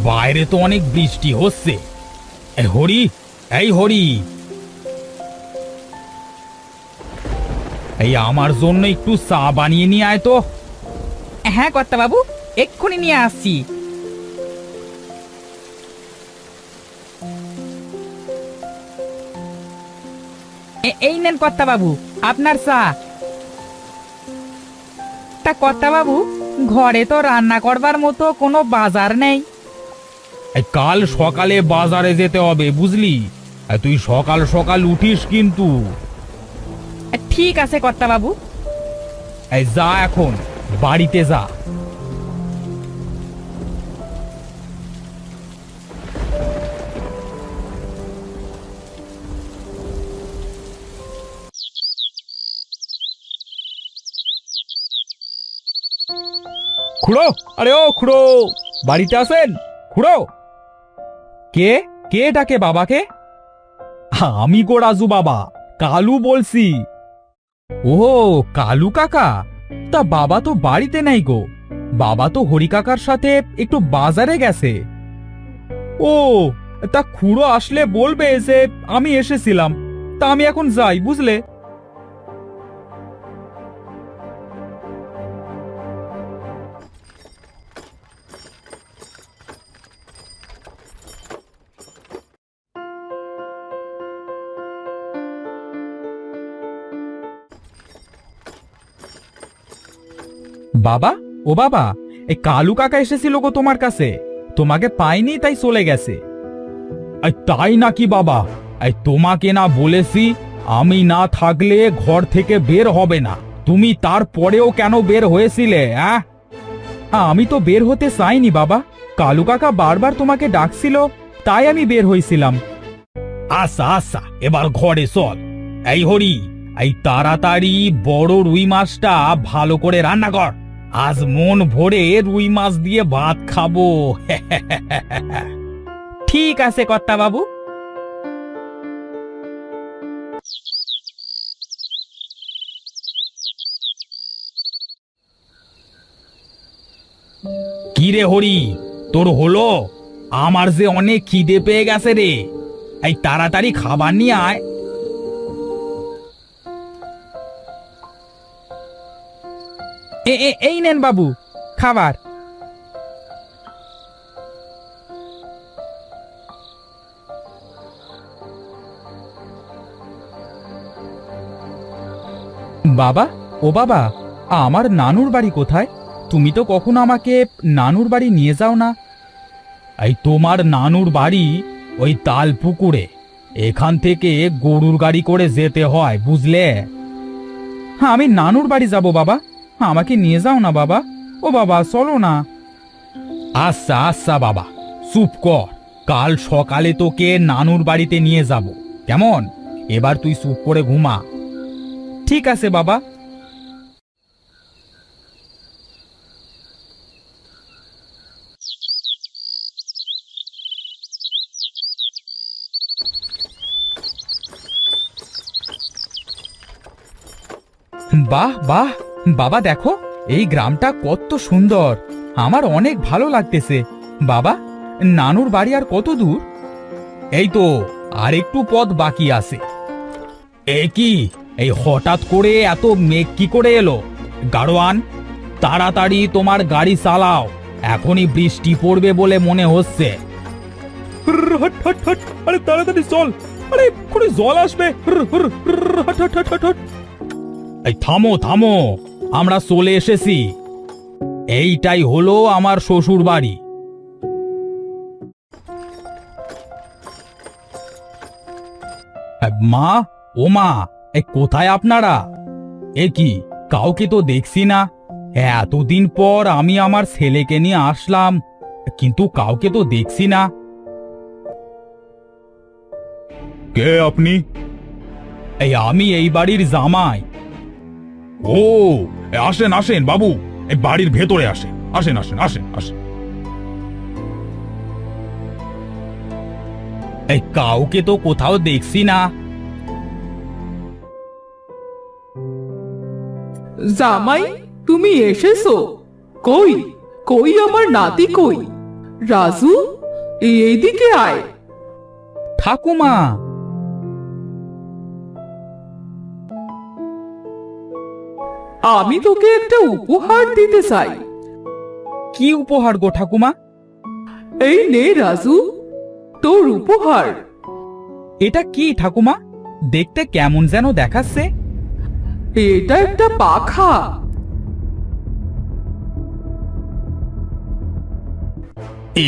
বাইরে তো অনেক বৃষ্টি হচ্ছে। হরি, এই হরি, এই আমার জন্য একটু চা বানিয়ে নিয়ে আয় তো। হ্যাঁ কর্তা বাবু, এক্ষুনি নিয়ে আসছি। এই নেন কর্তা বাবু আপনার চা। তা কর্তা বাবু, ঘরে তো রান্না করবার মতো কোনো বাজার নেই। কাল সকালে বাজারে যেতে হবে বুঝলি। তুই সকাল সকাল উঠিস কিন্তু। ঠিক আছে কর্তা বাবু। যা, এখন বাড়িতে যা। খুড়ো, আরে ও খুড়ো, বাড়িতে আছেন খুড়ো? কে কে ডাকে বাবাকে? আমি গো রাজু বাবা, কালু বলছি। ও কালু কাকা, তা বাবা তো বাড়িতে নাই গো। বাবা তো হরি কাকার সাথে একটু বাজারে গেছে। ও, তা খুড়ো আসলে বলবে যে আমি এসেছিলাম। তা আমি এখন যাই বুঝলে। বাবা, ও বাবা, এই কালু কাকা এসেছিল গো তোমার কাছে। তোমাকে পাইনি তাই চলে গেছে। তাই নাকি বাবা? তোমাকে না বলেছি আমি না থাকলে ঘর থেকে বের হবে না? তুমি তারপরেও কেন বের হয়েছিলে? আমি তো বের হতে চাইনি বাবা। কালু কাকা বারবার তোমাকে ডাকছিল, তাই আমি বের হয়েছিলাম। আচ্ছা আচ্ছা, এবার ঘরে চল। এই হরি, এই তাড়াতাড়ি বড় রুই মাছটা ভালো করে রান্না কর। আজ মন ভরে রুই মাছ দিয়ে ভাত খাবো। ঠিক আছে কর্তা বাবু। কি রে হরি, তোর হলো? আমার যে অনেক খিদে পেয়ে গেছে রে। এই তাড়াতাড়ি খাবার নিয়ে আয়। এই নেন বাবু খাবার। বাবা, ও বাবা, আমার নানুর বাড়ি কোথায়? তুমি তো কখনো আমাকে নানুর বাড়ি নিয়ে যাও না। এই তোমার নানুর বাড়ি ওই তাল পুকুরে। এখান থেকে গরুর গাড়ি করে যেতে হয় বুঝলে। হ্যাঁ, আমি নানুর বাড়ি যাব বাবা, আমাকে নিয়ে যাও না বাবা। ও বাবা চলো না। আচ্ছা আচ্ছা বাবা, চুপ কর। কাল সকালে তোকে নানুর বাড়িতে নিয়ে যাব, কেমন? এবার তুই চুপ করে ঘুমা। ঠিক আছে বাবা। বাহ বাহ, বাবা দেখো এই গ্রামটা কত সুন্দর। আমার অনেক ভালো লাগতেছে। বাবা, নানুর বাড়ি আর কত দূর? এই তো আর একটু পথ বাকি আছে। এ কি, এই হঠাৎ করে এত মেঘ কি করে এলো? গাড়োয়ান, তাড়াতাড়ি তোমার গাড়ি চালাও, এখনই বৃষ্টি পড়বে বলে মনে হচ্ছে। আরে তাড়াতাড়ি চল, আরে এক্ষুনি জল আসবে। এই থামো থামো, আমরা চলে এসেছি। এইটাই হলো আমার শ্বশুর বাড়ি। মা, ও মা, কোথায় আপনারা? এ কি, কাউকে তো দেখছি না। এতদিন পর আমি আমার ছেলেকে নিয়ে আসলাম, কিন্তু কাউকে তো দেখছি না। কে আপনি? আমি এই বাড়ির জামাই। ও, আসেন আসেন বাবু, এই বাড়ির ভেতরে আসেন, আসেন আসেন আসেন আসেন। এই কাউকে তো কোথাও দেখছি না। জামাই, তুমি এসেছো? কই কই আমার নাতি কই? রাজু, এইদিকে আয়। ঠাকুমা, আমি তোকে একটা উপহার দিতে চাই। কি উপহার গো ঠাকুমা? এই নে রাজু, তোর উপহার। এটা কি ঠাকুমা? দেখতে কেমন যেন দেখাচ্ছে। এটা একটা পাখা।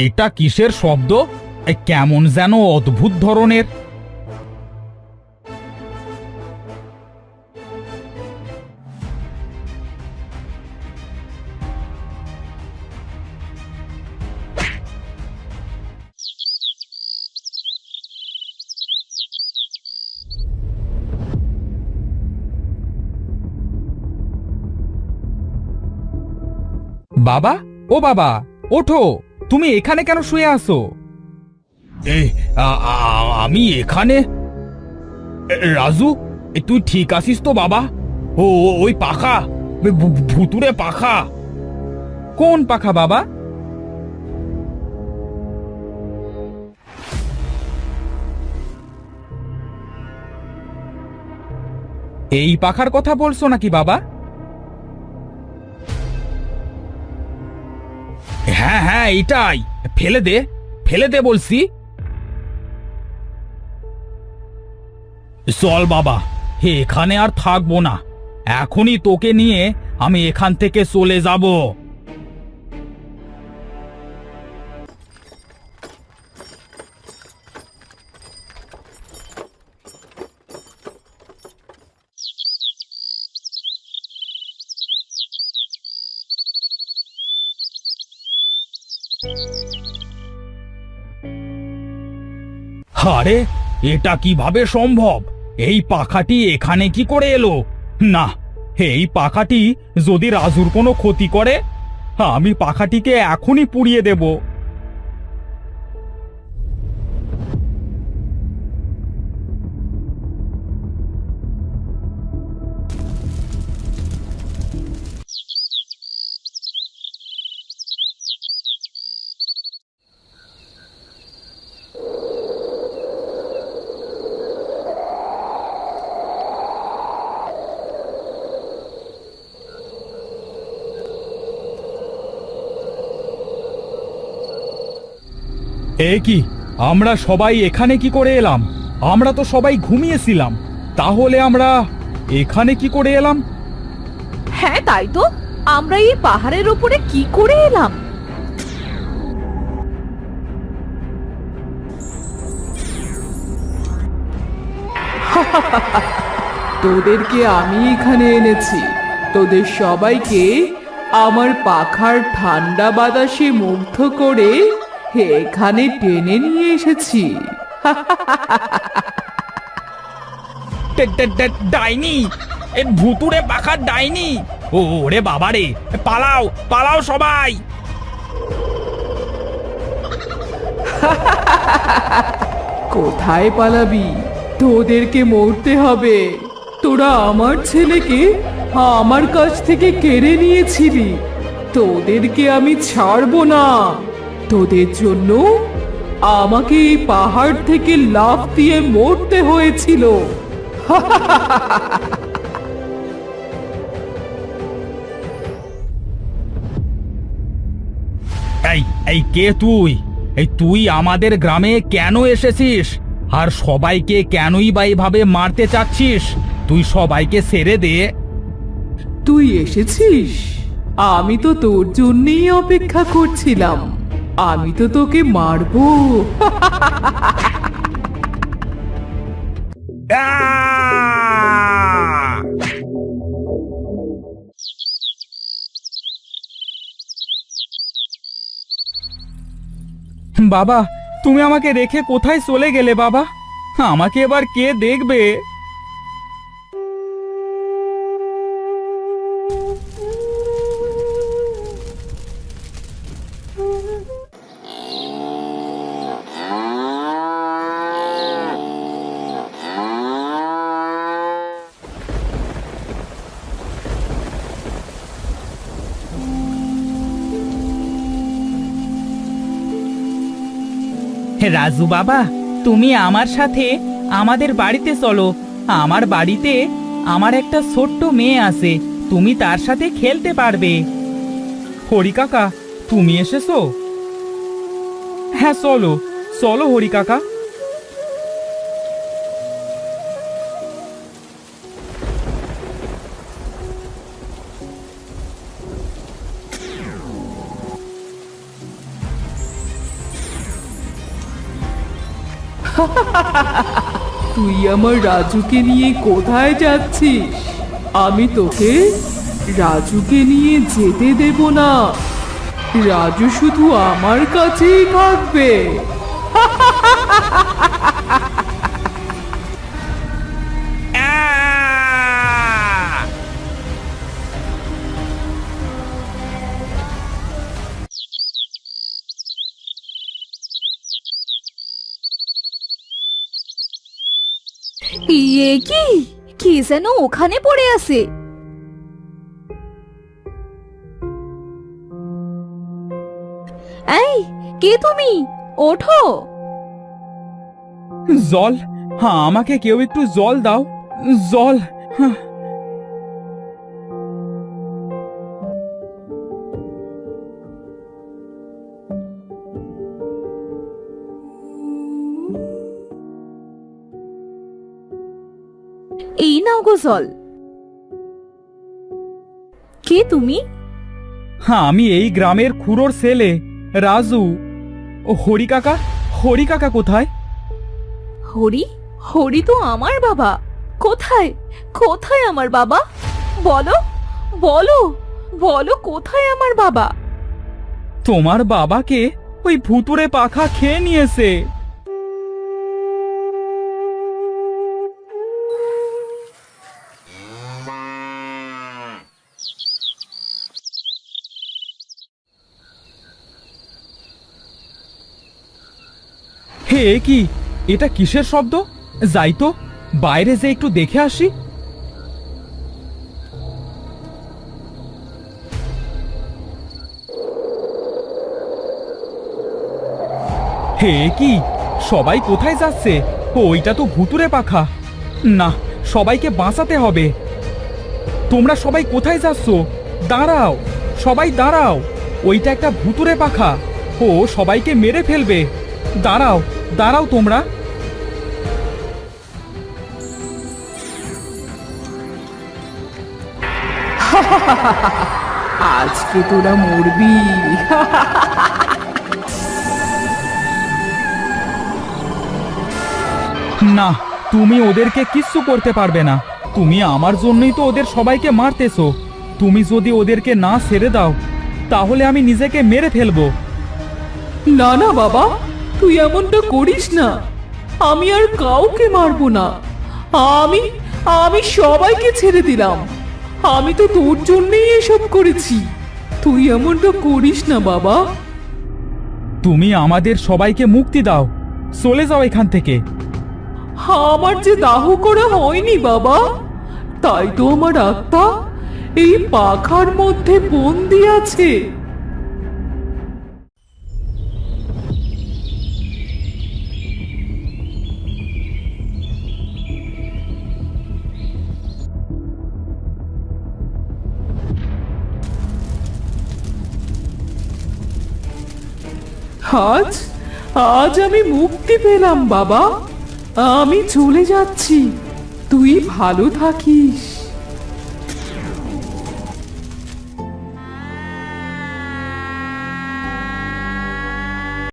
এটা কিসের শব্দ? কেমন যেন অদ্ভুত ধরনের। বাবা, ও বাবা, ওঠো। তুমি এখানে কেন শুয়ে আছো? আমি এখানে? রাজু, তুই ঠিক আছিস তো বাবা? ওই পাখা, ভুতুরে পাখা। কোন পাখা বাবা? এই পাখার কথা বলছো নাকি বাবা? হ্যাঁ হ্যাঁ, এটাই। ফেলে দে, ফেলে দে বলছি। চল বাবা, এখানে আর থাকবো না। এখনই তোকে নিয়ে আমি এখান থেকে চলে যাব। আরে, এটা কিভাবে সম্ভব? এই পাখাটি এখানে কি করে এলো? না, এই পাখাটি যদি রাজুর কোনো ক্ষতি করে, আমি পাখাটিকে এখনই পুড়িয়ে দেব। এ কি, আমরা সবাই এখানে কি করে এলাম? আমরা তো সবাই ঘুমিয়েছিলাম। তাহলে আমরা এখানে কি করে এলাম? হ্যাঁ তাই তো, আমরা এই পাহাড়ের উপরে কি করে এলাম? তোদেরকে আমি এখানে এনেছি। তোদের সবাইকে আমার পাখার ঠান্ডা বাতাসে মুগ্ধ করে এখানে টেনে নিয়ে এসেছি। ডাইনি, এ ভুতুরে পাখার ডাইনি। ওরে বাবারে, পালাও পালাও সবাই। কোথায় পালাবি? তোদেরকে মরতে হবে। তোরা আমার ছেলেকে আমার কাছ থেকে কেড়ে নিয়েছিলি। তোদেরকে আমি ছাড়বো না। তোদের জন্য আমাকে এই পাহাড় থেকে লাফ দিয়ে মরতে হয়েছিল। এই এই কে তুই? তুই আমাদের গ্রামে কেন এসেছিস? আর সবাইকে কেনই বা এভাবে মারতে চাচ্ছিস? তুই সবাইকে ছেড়ে দে। তুই এসেছিস? আমি তো তোর জন্যই অপেক্ষা করছিলাম। আমি তো তোকে মারবো। আহ! বাবা, তুমি আমাকে রেখে কোথায় চলে গেলে বাবা? আমাকে এবার কে দেখবে? রাজু বাবা, তুমি আমার সাথে আমাদের বাড়িতে চলো। আমার বাড়িতে আমার একটা ছোট্ট মেয়ে আছে, তুমি তার সাথে খেলতে পারবে। হরি কাকা, তুমি এসেছো? হ্যাঁ, চলো চলো হরি কাকা। তুই আমার রাজুকে নিয়ে কোথায় যাচ্ছিস? আমি তোকে রাজুকে নিয়ে যেতে দেব না। রাজু শুধু আমার কাছেই থাকবে। ইয়ে কি, কি যেন ওখানে পড়ে আছে। এই, কে তুমি? ওঠো। জল, হ্যাঁ, আমাকে কেউ একটু জল দাও। জল। হ্যাঁ। এই নাও গো জল। কে তুমি? হ্যাঁ, আমি এই গ্রামের খুড়োর ছেলে রাজু। ও হরি কাকা, হরি কাকা কোথায়? হরি? হরি তো আমার বাবা। কোথায়, কোথায় আমার বাবা? বলো, বলো, বলো, কোথায় আমার বাবা? তোমার বাবাকে ওই ভুতুড়ে পাখা খেয়ে নিয়েছে। হে কি, এটা কিসের শব্দ? যাই তো, বাইরে যে একটু দেখে আসি। হে কি, সবাই কোথায় যাচ্ছে? ওইটা তো ভুতুড়ে পাখা। না, সবাইকে বাঁচাতে হবে। তোমরা সবাই কোথায় যাচ্ছ? দাঁড়াও, সবাই দাঁড়াও। ওইটা একটা ভুতুড়ে পাখা, ও সবাইকে মেরে ফেলবে। দাঁড়াও, দাঁড়াও তোমরা। আজকে তোরা মরবি। না, তুমি ওদেরকে কিচ্ছু করতে পারবে না। তুমি আমার জন্যই তো ওদের সবাইকে মারতেছো। তুমি যদি ওদেরকে না ছেড়ে দাও, তাহলে আমি নিজেকে মেরে ফেলবো। না না বাবা, তুই এমনটা করিস না। আমি আর কাউকে মারবো না। আমি আমি সবাইকে ছেড়ে দিলাম। আমি তো তোর জন্যই এসব করেছি। তুই এমনটা করিস না বাবা। তুমি আমাদের সবাইকে মুক্তি দাও, চলে যাও এখান থেকে। আমার যে দাহ করা হয়নি বাবা, তাই তো আমার আত্মা এই পাখার মধ্যে বন্দি আছে। আজ আজ আমি মুক্তি পেলাম বাবা। আমি চলে যাচ্ছি, তুই ভালো থাকিস।